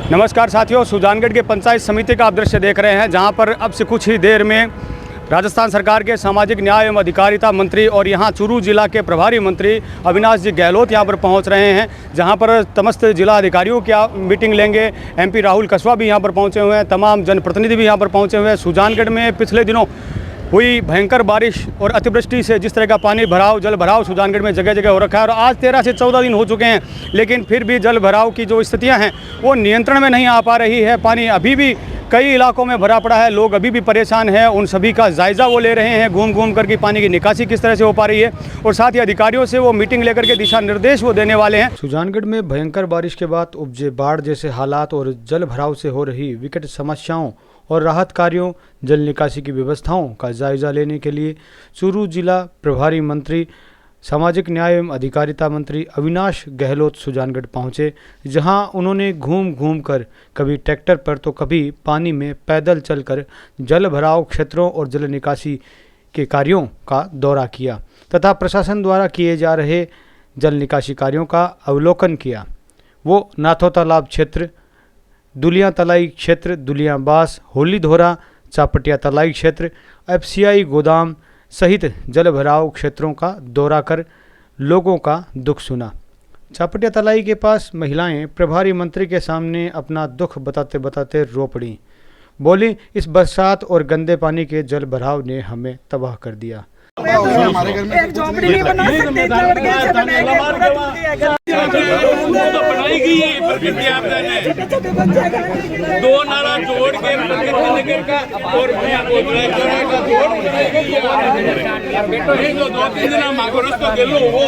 नमस्कार साथियों, सुजानगढ़ के पंचायत समिति का आप दृश्य देख रहे हैं, जहां पर अब से कुछ ही देर में राजस्थान सरकार के सामाजिक न्याय एवं अधिकारिता मंत्री और यहां चूरू जिला के प्रभारी मंत्री अविनाश जी गहलोत यहां पर पहुंच रहे हैं, जहां पर समस्त जिला अधिकारियों की मीटिंग लेंगे। एमपी राहुल कसवा भी यहां पर पहुंचे हुए हैं, तमाम जनप्रतिनिधि भी यहां पर पहुंचे हुए हैं। सुजानगढ़ में पिछले दिनों हुई भयंकर बारिश और अतिवृष्टि से जिस तरह का पानी भराव, जल भराव सुजानगढ़ में जगह जगह हो रखा है और आज 13 से 14 दिन हो चुके हैं, लेकिन फिर भी जल भराव की जो स्थितियां हैं वो नियंत्रण में नहीं आ पा रही है। पानी अभी भी कई इलाकों में भरा पड़ा है, लोग अभी भी परेशान हैं। उन सभी का जायज़ा वो ले रहे हैं, घूम घूम करके पानी की निकासी किस तरह से हो पा रही है, और साथ ही अधिकारियों से वो मीटिंग लेकर के दिशा निर्देश वो देने वाले हैं। सुजानगढ़ में भयंकर बारिश के बाद उपजे बाढ़ जैसे हालात और जल भराव से हो रही विकट समस्याओं और राहत कार्यों, जल निकासी की व्यवस्थाओं का जायजा लेने के लिए चूरू जिला प्रभारी मंत्री सामाजिक न्याय एवं अधिकारिता मंत्री अविनाश गहलोत सुजानगढ़ पहुंचे, जहां उन्होंने घूम घूम कर कभी ट्रैक्टर पर तो कभी पानी में पैदल चलकर जल भराव क्षेत्रों और जल निकासी के कार्यों का दौरा किया तथा प्रशासन द्वारा किए जा रहे जल निकासी कार्यों का अवलोकन किया। वो नाथो तालाब क्षेत्र, दुलिया तलाई क्षेत्र, दुलिया बास, होली धोरा, चापटिया तलाई क्षेत्र, FCI गोदाम सहित जल भराव क्षेत्रों का दौरा कर लोगों का दुख सुना। चापटिया तलाई के पास महिलाएं प्रभारी मंत्री के सामने अपना दुख बताते बताते रो पड़ी। बोली, इस बरसात और गंदे पानी के जल भराव ने हमें तबाह कर दिया। एक झोपड़ी नहीं बना सकते, बनाई गई है, दो नाला जोड़ के नगर का और दो तीन दिन मागोरस तो गेलो वो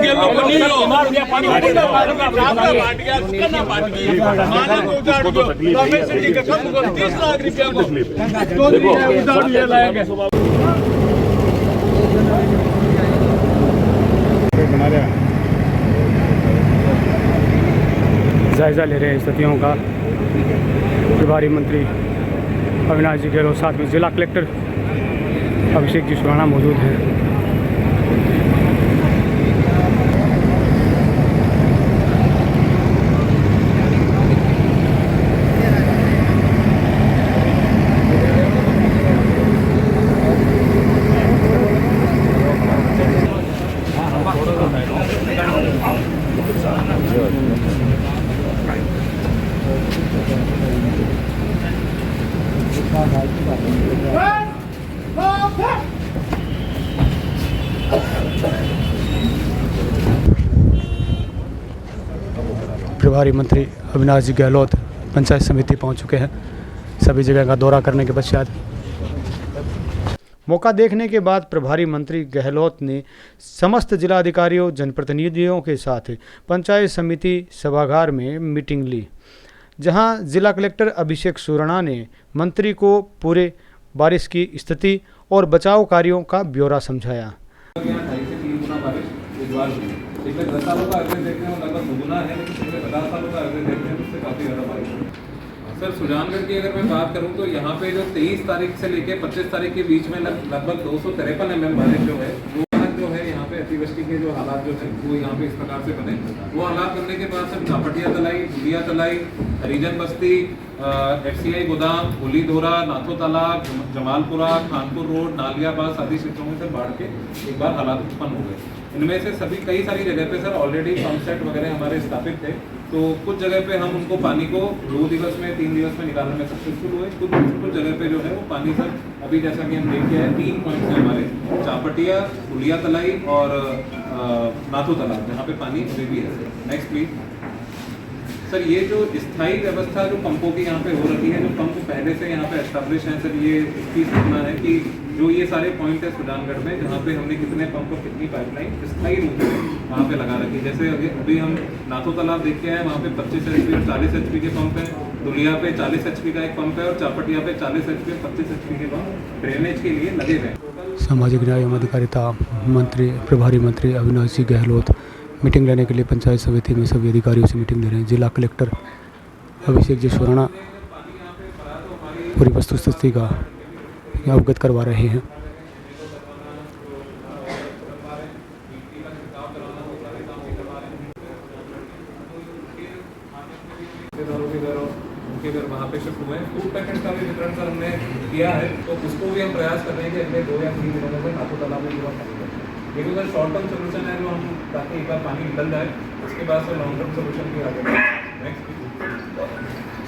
गेलो को नहीं लो पानी बांट गया करना बांट गई माना को उतार दो रमेश जी का कम को 30 लाख रुपया को उतार दिया लायक है। जायज़ा ले रहे हैं स्थितियों का प्रभारी मंत्री अविनाश जी गहलोत, साथ में जिला कलेक्टर अभिषेक जी सुराना मौजूद हैं। प्रभारी मंत्री अविनाश जी गहलोत पंचायत समिति पहुंच चुके हैं। सभी जगह का दौरा करने के पश्चात मौका देखने के बाद प्रभारी मंत्री गहलोत ने समस्त जिलाधिकारियों, जनप्रतिनिधियों के साथ पंचायत समिति सभागार में मीटिंग ली, जहां जिला कलेक्टर अभिषेक सुराना ने मंत्री को पूरे बारिश की स्थिति और बचाव कार्यों का ब्यौरा समझाया। पिछले 10 सालों का एवरेज देखते हैं लगभग दुगुना है, लेकिन पिछले 50 सालों का एवरेज देखते हैं उससे काफ़ी ज़्यादा बारिश है। सर, सुजानगढ़ की अगर मैं बात करूं तो यहाँ पे जो 23 तारीख से लेके 25 तारीख के बीच में लगभग 253 mm बारिश जो है वो है यहाँ पे अतिवृष्टि के जो हालात जो है वो यहाँ पे इस प्रकार से बने। वो हालात बनने के बाद सर चापटिया तलाई, दुलिया तलाई, हरिजन बस्ती, FCI गोदाम, होली धोरा, नाथो तालाब, जमालपुरा, खानपुर रोड, नालियाबास आदि क्षेत्रों में सर बाढ़ के एक बार हालात उत्पन्न हो गए। इनमें से सभी कई सारी जगह पे सर ऑलरेडी पंप सेट वगैरह हमारे स्थापित थे, तो कुछ जगह पे हम उनको पानी को 2 दिवस में 3 दिवस में निकालने में सक्सेसफुल हुए। कुछ जगह पे जो है वो पानी सर अभी जैसा कि हम देख के आए 3 पॉइंट्स हैं हमारे, चापटिया, दुलिया तलाई और नाथो तालाब, जहाँ पे पानी अभी भी है। नेक्स्ट प्लीज सर, ये जो स्थायी व्यवस्था जो पंपों की यहाँ पे हो रही है, जो पंप पहले से यहाँ पे एस्टेब्लिश है सर, ये इसकी सूचना है कि जो ये सारे पॉइंट है सुजानगढ़ में जहाँ पे हमने कितने पंप और कितनी पाइपलाइन स्थायी रूप में वहाँ पे लगा रखी। जैसे अभी हम नाथो तालाब देख के आए, वहाँ पे 25 HP और 40 HP के पंप हैं, दुलिया पे 40 HP का एक पंप है और चापटिया पे 40 HP और 25 HP के पंप ड्रेनेज के लिए लगे हुए। सामाजिक न्याय एवं अधिकारिता मंत्री प्रभारी मंत्री अविनाश जी गहलोत मीटिंग लेने के लिए पंचायत समिति में सभी अधिकारियों से मीटिंग ले रहे हैं। जिला कलेक्टर अभिषेक जी सुराना पूरी वस्तुस्थिति का अवगत करवा रहे हैं। रिश्तेदारों के घर और उनके घर वहाँ पे शिफ्ट हुए हैं। फूड पैकेट का भी वितरण सर हमने किया है, तो उसको भी हम प्रयास कर रहे हैं कि अगले 2 या 3 दिनों में ठाकुर तालाब में पूरा पानी जाए। ये तो सर शॉर्ट टर्म सोल्यूशन है जो हम ताकि एक बार पानी निकल जाए, उसके बाद सर लॉन्ग टर्म सोल्यूशन भी आगे नेक्स्ट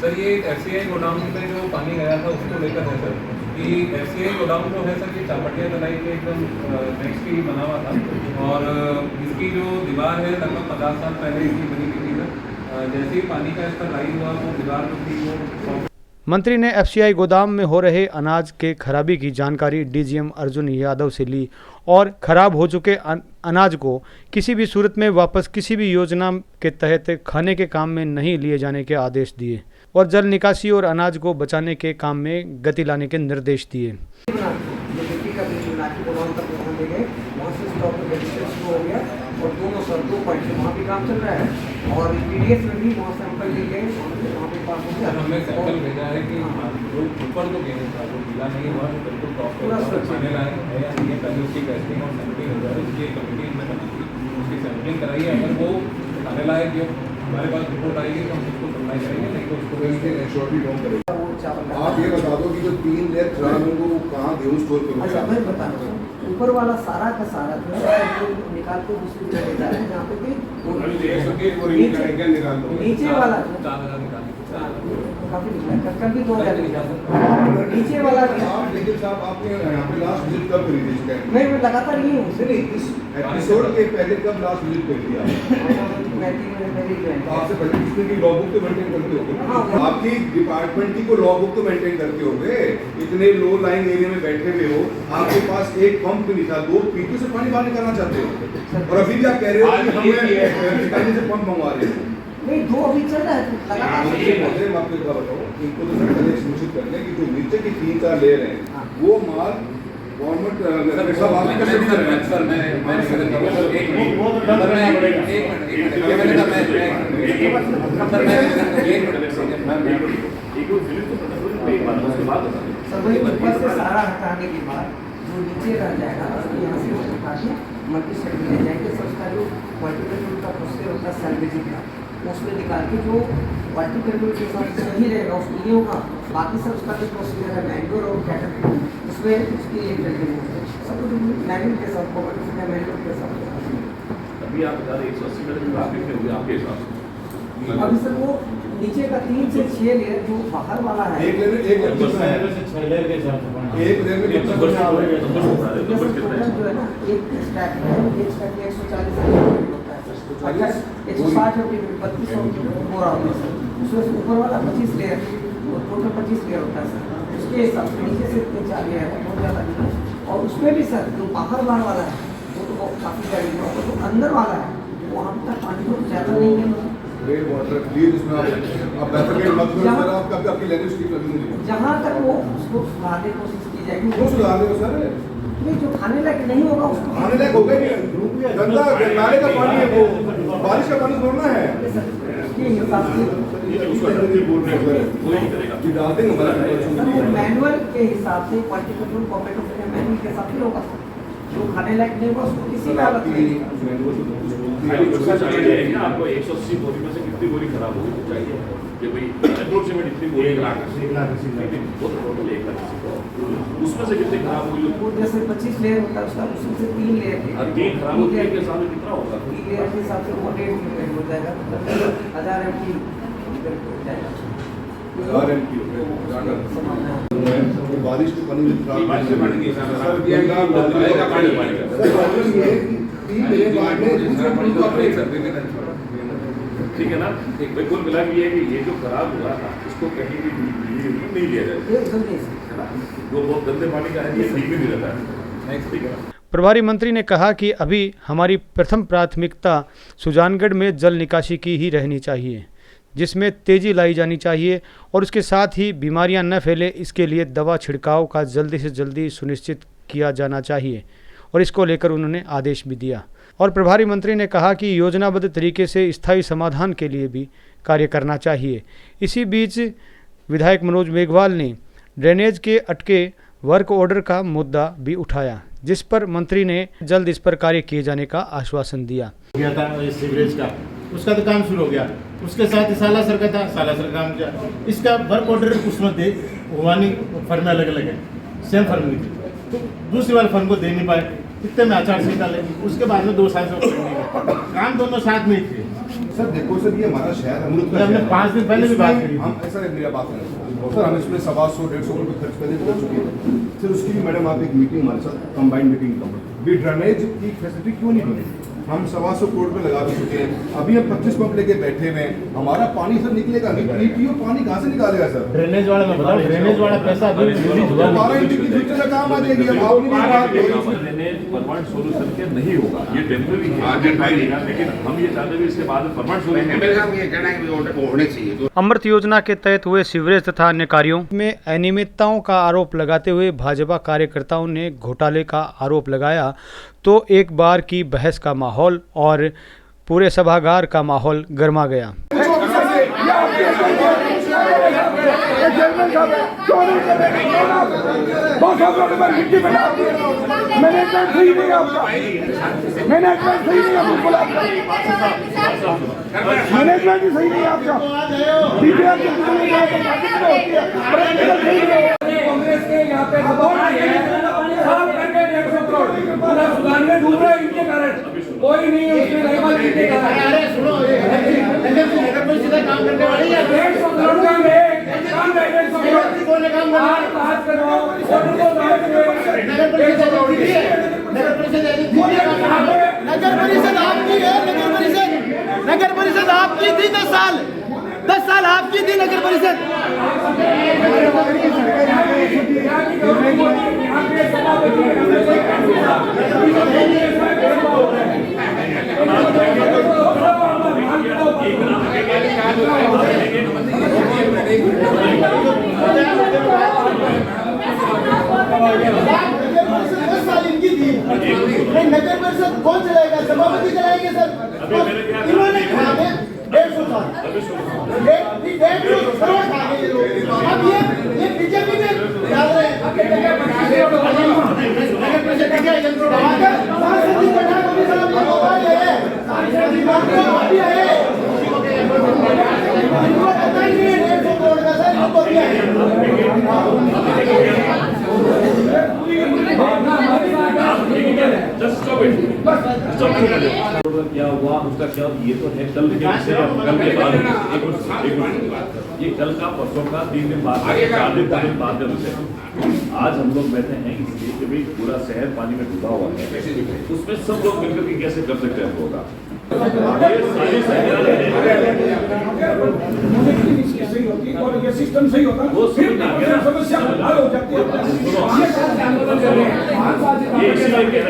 सर ये FCI गोडाउन में जो पानी गया था उसको लेकर है सर कि FCI गोडाउन जो है सर कि चापटिया तलाई के एकदम नेक्स्ट ही बना हुआ था और इसकी जो दीवार है लगभग 50 साल पहले इसकी बनी हुई थी सर। जैसे ही पानी का स्तर राइज हुआ वो दीवार जो थी वो मंत्री ने FCI गोदाम में हो रहे अनाज के खराबी की जानकारी DGM अर्जुन यादव से ली और खराब हो चुके अनाज को किसी भी सूरत में वापस किसी भी योजना के तहत खाने के काम में नहीं लिए जाने के आदेश दिए और जल निकासी और अनाज को बचाने के काम में गति लाने के निर्देश दिए। और दोनों सर 2 पॉइंट से वहाँ भी काम चल रहा है और PDS में भी वहाँ सैंपल ले गए, वहाँ पे पास हो गया। हमने सैंपल भेजा है कि जो ऊपर जो गेहूँ था वो गीला नहीं हुआ, बिल्कुल टॉप खाने लायक है या नहीं है, पहले उसकी टेस्टिंग और सैंपलिंग हो जाए। उसकी एक कमेटी हमने बना दी, उसकी सैंपलिंग कराई है। अगर वो खाने लायक जो हमारे पास रिपोर्ट आएगी तो हम उसको सप्लाई करेंगे, नहीं तो उसको आप ये बता दो कि जो 3 लेयर खराब होंगे वो कहाँ गेहूँ स्टोर करोगे? अच्छा मैं बता रहा हूँ, ऊपर वाला सारा का सारा जो है निकाल के दूसरी जगह ले जा रहे हैं जहाँ पे कि नीचे वाला काफी निकला, कल भी 2000 निकला नीचे वाला। लेकिन साहब आपने यहाँ पे लास्ट विजिट कब करी थी इसका? मैं लगातार ही हूँ नहीं इस एपिसोड के पहले कब लास्ट विजिट कर दिया? आपसे पहले किसने की लॉगबुक तो मेंटेन करते होगे, आपकी डिपार्टमेंट की को लॉगबुक तो मेंटेन करते होगे। इतने लो लाइन एरिया में बैठे हुए हो, आपके पास एक पंप नहीं था, 2 पीपी से पानी बाहर निकालना चाहते हो और अभी भी आप कह रहे हो कि हमें से पंप मंगवा रहे हो। नहीं 2 अभी चल रहा है लगातार। मैं आपको एक बात बताऊँ, इनको तो सर पहले सुनिश्चित कर लें कि जो नीचे की 3-4 लेयर हैं वो माल गवर्नमेंट सब आप सर मैं सर वही ऊपर से सारा हटाने के बाद जो नीचे रह जाएगा उसको यहाँ से हटा के मल्टी सेट में ले जाएंगे। सर उसका जो वर्टिकल का प्रोसेस होता है सैलवेजिंग का, उसमें निकाल के जो वर्टिकल के साथ सही रहेगा उसमें ये होगा। बाकी सब उसका जो प्रोसीजर है मैनुअल और कैटेगरी उसमें उसकी एक तरीके सब कुछ मैनुअल के साथ मैनुअल के साथ। अभी आप बता रहे 180 मीटर की बात कितने हुए आपके हिसाब से? अभी सर वो नीचे का 3 से 6 लेयर जो बाहर वाला है एक लेयर में जो है ना एक स्टैक है, एक स्टैक 140 होता है, 160 3200 बोरा होता है सर। उसमें ऊपर वाला 25 लेयर और टोटल 25 लेयर होता है सर। उसके हिसाब से नीचे से 3-4 लेयर है बहुत ज़्यादा नहीं। और उसमें भी सर जो बाहर वाला है वो तो काफ़ी ज़्यादा है, जो अंदर वाला है वहाँ तक पानी तो ज़्यादा नहीं है। ग्रे वाटर प्लीज उसमें आप बैठकर मत करो सर, आपकी लैंग्वेज ठीक लगी मुझे। जहाँ तक वो उसको सुधारने की कोशिश की जाएगी वो सुधार दो सर। नहीं जो खाने लायक नहीं होगा उसको खाने लायक होगा ही नहीं, गंदा नाले का पानी है वो, बारिश का पानी छोड़ना है। उसके हिसाब से डालते हैं मैनुअल के हिसाब से पर्टिकुलर कॉपरेटिव मैनुअल के हिसाब से होगा। जो खाने लायक नहीं होगा उसको किसी का हालत नहीं। आपको 180 बोरी में से कितनी बोरी खराब होगी तो चाहिए कि भाई एप्रोच में इतनी बोरी उसमें से कितनी खराब होगी? वो जैसे 25 लेयर होता है उसका उसमें से 3 लेयर 3 खराब होती है के साथ कितना होगा? 3 लेयर के हिसाब से वो 1.5 हो जाएगा, 1000 MT हो जाएगा। बारिश के पानी में ठीक है ना, एक बिल्कुल मिला कि ये कि ये जो खराब हुआ था इसको कहीं भी नहीं लिया जाए, जो बहुत गंदे पानी का है ये ठीक भी नहीं रहता है। प्रभारी मंत्री ने कहा कि अभी हमारी प्रथम प्राथमिकता सुजानगढ़ में जल निकासी की ही रहनी चाहिए, जिसमें तेज़ी लाई जानी चाहिए और उसके साथ ही बीमारियां न फैले इसके लिए दवा छिड़काव का जल्दी से जल्दी सुनिश्चित किया जाना चाहिए और इसको लेकर उन्होंने आदेश भी दिया। और प्रभारी मंत्री ने कहा कि योजनाबद्ध तरीके से स्थायी समाधान के लिए भी कार्य करना चाहिए। इसी बीच विधायक मनोज मेघवाल ने ड्रेनेज के अटके वर्क ऑर्डर का मुद्दा भी उठाया, जिस पर मंत्री ने जल्द इस पर कार्य किए जाने का आश्वासन दिया। गया था सीवरेज का उसका तो काम शुरू हो गया। उसके साथ ही सालासर का था, सालासर का काम किया। इसका वर्क ऑर्डर उसमें थे, वानी फर्में अलग अलग है, सेम फर्म नहीं थी, तो दूसरी वाले फर्म को दे नहीं पाए। इतने में आचार संहिता लगी, उसके बाद में 2 साल से काम दोनों साथ में ही थे। सर देखो सर, ये हमारा शहर अमृत का हमने शहर है। 5 दिन पहले भी बात करी। हम सर मेरा बात करें सर, हम इसमें 125-150 करोड़ खर्च पहले कर चुके हैं सर। उसकी भी मैडम आप एक मीटिंग हमारे साथ कंबाइंड मीटिंग भी ड्रेनेज की फैसिलिटी क्यों नहीं बनी? हम 125 करोड़ पे लगा भी चुके हैं, अभी हम 25 पंप लेके बैठे हुए हैं। हमारा पानी सर निकलेगा नहीं, पीटीओ पानी कहाँ से निकालेगा सर? ड्रेनेज वाला मैं बता रहा हूं, ड्रेनेज वाला पैसा अभी रिलीज हुआ नहीं। 12 इंच की फ्यूचर में काम आ जाएगी। हम आपने भी बात कही। ड्रेनेज परमानेंट सोल्यूशन के नहीं होगा, ये टेम्पररी है, लेकिन हम ये चाहते हैं इसके बाद परमानेंट सोल्यूशन होने चाहिए। अमृत योजना के तहत हुए सीवरेज तथा अन्य कार्यों में अनियमितताओं का आरोप लगाते हुए भाजपा कार्यकर्ताओं ने घोटाले का आरोप लगाया तो एक बार की बहस का माहौल और पूरे सभागार का माहौल गर्मा गया। मैनेजमेंट ही सही नहीं आपका। कांग्रेस के यहाँ पे सुधार में डूब रहे इनके कारण, कोई नहीं है उसमें रहमान इनके कारण। अरे सुनो, नगर परिषद काम करने वाली है, 150 करोड़ का काम है, 150 करोड़ काम बात करो, ऑर्डर को बात करो। नगर परिषद आपकी है, नगर परिषद आपकी है, नगर परिषद आपकी थी 10 साल आपकी थी नगर परिषद। नगर परिषद कौन चलाएगा? सभापति चलाएंगे सर। इन्होंने खा गए 150 साल, 150 करोड़ खा गए ये लोग। अब ये बीजेपी में डाल रहे हैं। नगर परिषद का क्या सांसद जी बैठा मोदी साहब ये मोबाइल है, अभी है, इनको पता ही नहीं है 150 करोड़ का सर, इनको भी क्या हुआ उसका क्या, ये तो है कल के बाद, ये कल का परसों का 3 दिन बाद, 4 दिन बाद का विषय। आज हम लोग बैठे हैं इसलिए कि भाई पूरा शहर पानी में डूबा हुआ है, उसमें सब लोग मिलकर के कैसे कर सकते हैं होगा। और ये सिस्टम सही होता वो समस्या हल हो जाती है। ये इसीलिए कह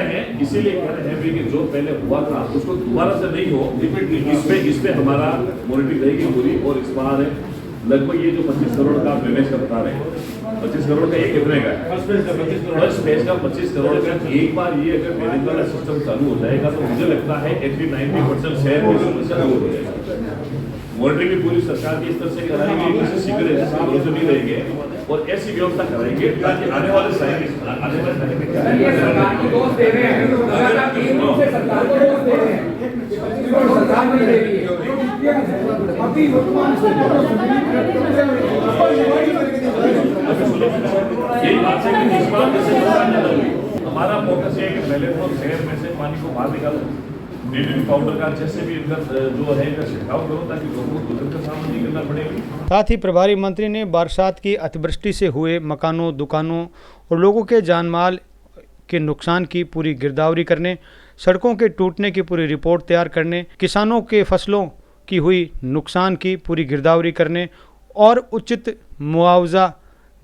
रहे हैं कि जो पहले हुआ था उसको दोबारा से नहीं हो, इसमें हमारा मॉनिटरिंग रहेगी पूरी। और इस बार लगभग ये जो 25 करोड़ का ड्रेनेज का बता रहे हैं, 25 करोड़ का एक कितने का है? फर्स्ट फेज का 25 करोड़ का। एक बार ये अगर ड्रेनेज वाला सिस्टम चालू हो जाएगा तो मुझे लगता है 80-90% शहर में समस्या दूर हो जाएगी। मॉनिटरिंग भी पूरी सरकार की इस तरह से कराएंगे, किसी सीवरेज का भरोसे नहीं रहेंगे और ऐसी व्यवस्था कराएंगे ताकि आने वाले समय में सरकार को दोष दे रहे हैं, सरकार को दोष दे रहे हैं, सरकार नहीं दे रही है। अभी यही बात है कि इस बार हमारा फोकस है कि पहले तो शहर में से पानी को बाहर निकालो, ड्रेनेज पाउडर का जैसे भी जो है इनका छिड़काव करो ताकि लोगों को गुजर का सामना नहीं करना पड़ेगा। साथ ही प्रभारी मंत्री ने बरसात की अतिवृष्टि से हुए मकानों, दुकानों और लोगों के जान माल के नुकसान की पूरी गिरदावरी करने, सड़कों के टूटने की पूरी रिपोर्ट तैयार करने, किसानों के फसलों की हुई नुकसान की पूरी गिरदावरी करने और उचित मुआवजा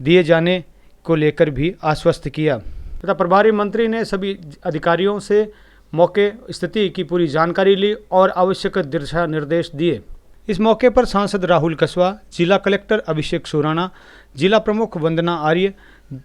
दिए जाने को लेकर भी आश्वस्त किया तथा प्रभारी मंत्री ने सभी अधिकारियों से मौके स्थिति की पूरी जानकारी ली और आवश्यक दिशा निर्देश दिए। इस मौके पर सांसद राहुल कसवा, जिला कलेक्टर अभिषेक सुराणा, जिला प्रमुख वंदना आर्य,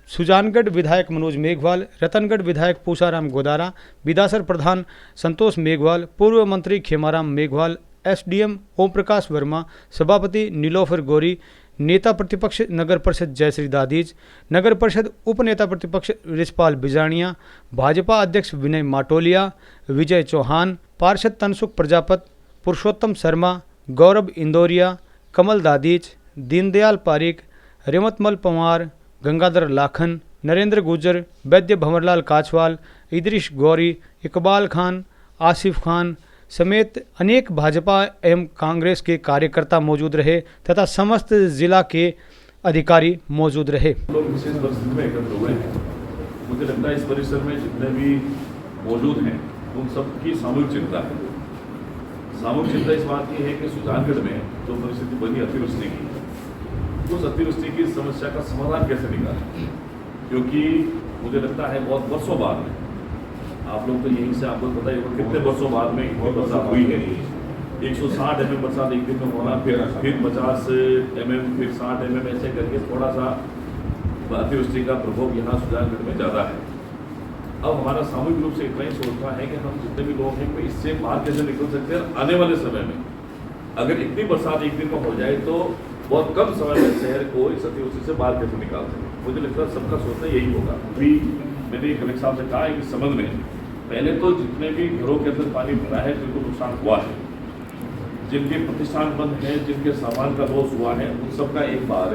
सुजानगढ़ विधायक मनोज मेघवाल, रतनगढ़ विधायक पूसाराम गोदारा, विधासर प्रधान संतोष मेघवाल, पूर्व मंत्री खेमाराम मेघवाल, एसडीएम ओम प्रकाश वर्मा, सभापति नीलोफर गौरी, नेता प्रतिपक्ष नगर परिषद जयश्री दादीज, नगर परिषद उपनेता प्रतिपक्ष रिजपाल बिजाणिया, भाजपा अध्यक्ष विनय माटोलिया, विजय चौहान, पार्षद तनसुख प्रजापत, पुरुषोत्तम शर्मा, गौरव इंदौरिया, कमल दादीच, दीनदयाल पारिक, रेमतमल पंवार, गंगाधर लाखन, नरेंद्र गुर्जर, वैद्य भंवरलाल काछवाल, इदरीश गौरी, इकबाल खान, आसिफ खान समेत अनेक भाजपा एवं कांग्रेस के कार्यकर्ता मौजूद रहे तथा समस्त जिला के अधिकारी मौजूद रहे। लोग विशेष परिस्थिति में एकत्र हुए हैं। मुझे लगता है इस परिसर में जितने भी मौजूद हैं उन सबकी सामूहिक चिंता है। सामूहिक चिंता इस बात की है कि सुजानगढ़ में जो परिस्थिति बनी अतिवृष्टि की, उस अतिवृष्टि की समस्या का समाधान कैसे निकालें, क्योंकि मुझे लगता है बहुत वर्षों बाद में, आप लोग तो यहीं से आपको पता है कितने वर्षों बाद में इतनी बरसात हुई है। 160 mm बरसात एक दिन में होना, फिर 50 mm, फिर 60 mm ऐसे करके थोड़ा सा अतिवृष्टि का प्रभाव यहाँ सुजानगढ़ में ज़्यादा है। अब हमारा सामूहिक रूप से इतना ही सोचना है कि हम जितने भी लोग हैं कि इससे बाहर कैसे निकल सकते हैं। आने वाले समय में अगर इतनी बरसात एक दिन में हो जाए तो बहुत कम समय में शहर को इस अतिवृष्टि से बाहर कैसे निकाल सकें। मुझे लगता है सबका सोचना यही होगा। अभी मैंने कलेक्टर साहब से कहा है कि संबंध में पहले तो जितने भी घरों के अंदर पानी भरा है, जिनको नुकसान हुआ है, जिनके प्रतिष्ठान बंद हैं, जिनके सामान का लॉस हुआ है, उन सबका एक बार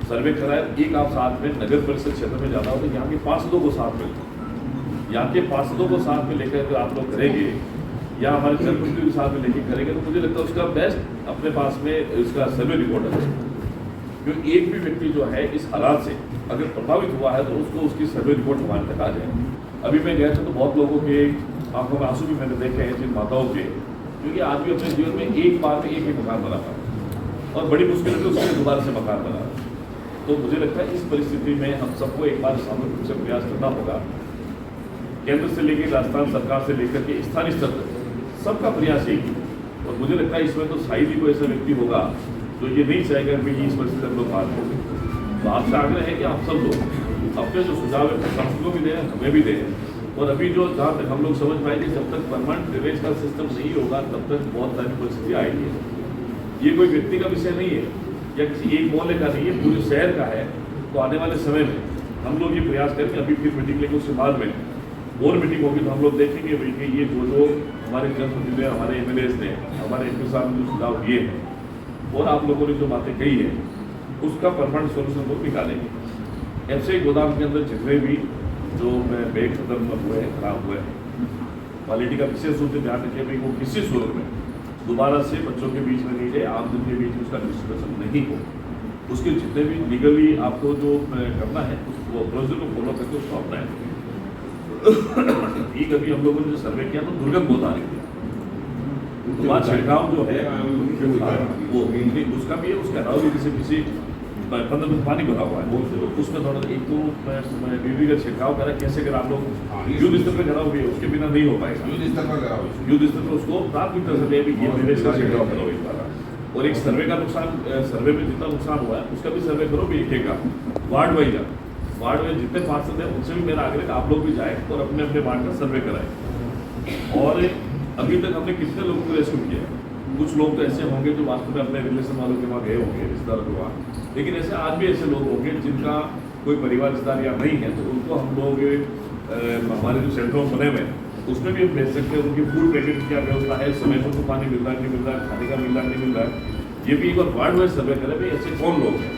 सर्वे कराए। एक आप साथ में नगर परिषद क्षेत्र में जाना हो तो यहाँ के पार्षदों को साथ में, यहाँ के पार्षदों को साथ में लेकर आप लोग करेंगे या हमारे जनप्रतिनिधियों के साथ में लेकर करेंगे तो मुझे लगता है उसका बेस्ट अपने पास में इसका सर्वे रिपोर्ट है। क्योंकि एक भी व्यक्ति जो है इस हालात से अगर प्रभावित हुआ है तो उसको उसकी सर्वे रिपोर्ट हमारे तक आ जाए। अभी मैं गया था तो बहुत लोगों के आंखों में आंसू भी मैंने देखे हैं, जिन माताओं के, क्योंकि आज भी अपने जीवन में एक बार में एक मकान बना पाए और बड़ी मुश्किल से उसके दोबारा से मकान बना। तो मुझे लगता है इस परिस्थिति में हम सबको एक बार सामूहिक रूप से प्रयास करना होगा। केंद्र से लेकर राजस्थान सरकार से लेकर के स्थानीय स्तर तक सबका प्रयास यही है। और मुझे लगता है इसमें तो शायद ही कोई ऐसा व्यक्ति होगा जो ये नहीं चाहेगा कि इस परिस्थिति हम लोग बाहर होंगे। तो आपसे आग्रह है कि आप सब लोग अपने जो सुझाव है प्रशासन को भी दें, हमें भी दें। और अभी जो जहाँ तक हम लोग समझ पाएंगे जब तक परमानेंट ड्रेनेज का सिस्टम नहीं होगा तब तक बहुत सारी परिस्थिति आएगी। ये कोई व्यक्ति का विषय नहीं है या किसी एक मोहल्ले का नहीं है, पूरे शहर का है। तो आने वाले समय में हम लोग ये प्रयास करेंगे। अभी फिर मीटिंग लेकर उसके बाद में और मीटिंग होगी तो हम लोग देखेंगे भाई कि ये जो हमारे जनप्रतिनिधि हमारे MLAs ने, हमारे MP साहब ने जो सुझाव दिए हैं और आप लोगों ने जो बातें कही है उसका परमानेंट सोल्यूशन लोग निकालेंगे। ऐसे गोदाम के अंदर जितने भी जो बैग खत्म हुए हैं, खराब हुए हैं, क्वालिटी का विशेष रूप से ध्यान रखिए भाई वो किसी सूरत में दोबारा से बच्चों के बीच में नहीं जाए, आम जन के बीच में उसका डिस्ट्रीब्यूशन नहीं हो। उसके जितने भी लीगली आपको जो करना है वो प्रोसीजर को फॉलो करके उसको अपनाएं। ठीक, अभी हम लोगों ने जो सर्वे किया तो दुर्गंध बहुत आ रही थी, तो वहाँ छिड़काव जो है वो उसका भी है, उसके अलावा भी जैसे किसी 15 दिन पानी भरा हुआ है तो उसमें थोड़ा एक तो बिजली का छिड़काव करा, कैसे अगर आप लोग युद्ध स्तर पर कराओगे उसके बिना नहीं हो पाएगा। युद्ध स्तर पर उसको प्राथमिकता से ये छिड़काव करो एक बार। और एक सर्वे का नुकसान, सर्वे में जितना नुकसान हुआ है उसका भी सर्वे करो भी एक का वार्ड वाइज जितने पार्षद हैं उनसे भी मेरा आग्रह आप लोग भी जाए और अपने अपने वार्ड का सर्वे कराएं। और अभी तक हमने कितने लोगों को रेस्क्यू किया है, कुछ लोग तो ऐसे होंगे जो वास्तव में अपने रिलेशन वालों के वहाँ गए होंगे, रिश्तेदारों के वहाँ, लेकिन ऐसे आज भी ऐसे लोग होंगे जिनका कोई परिवार रिश्तेदार या नहीं है तो उनको हम लोग हमारे जो सेंटरों बने हुए हैं उसमें भी हम भेज सकते हैं। उनकी फूड पैकेट की क्या व्यवस्था है, समय पर उनको पानी मिल रहा है नहीं मिल रहा है, खाने का मिल रहा है नहीं मिल रहा है, ये भी एक बार वार्ड वाइज सर्वे करें भाई ऐसे कौन लोग हैं